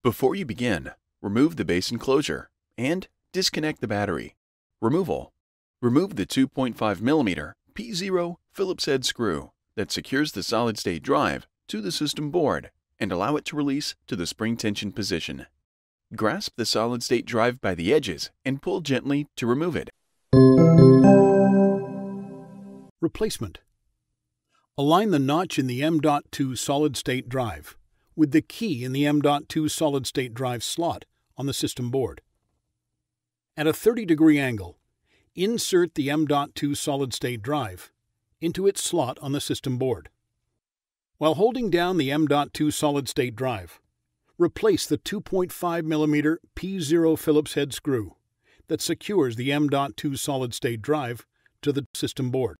Before you begin, remove the base enclosure and disconnect the battery. Removal. Remove the 2.5mm P0 Phillips-head screw that secures the solid-state drive to the system board and allow it to release to the spring tension position. Grasp the solid-state drive by the edges and pull gently to remove it. Replacement. Align the notch in the M.2 Solid State Drive with the key in the M.2 Solid State Drive slot on the system board. At a 30-degree angle, insert the M.2 Solid State Drive into its slot on the system board. While holding down the M.2 Solid State Drive, replace the 2.5mm P0 Phillips-head screw that secures the M.2 Solid State Drive to the system board.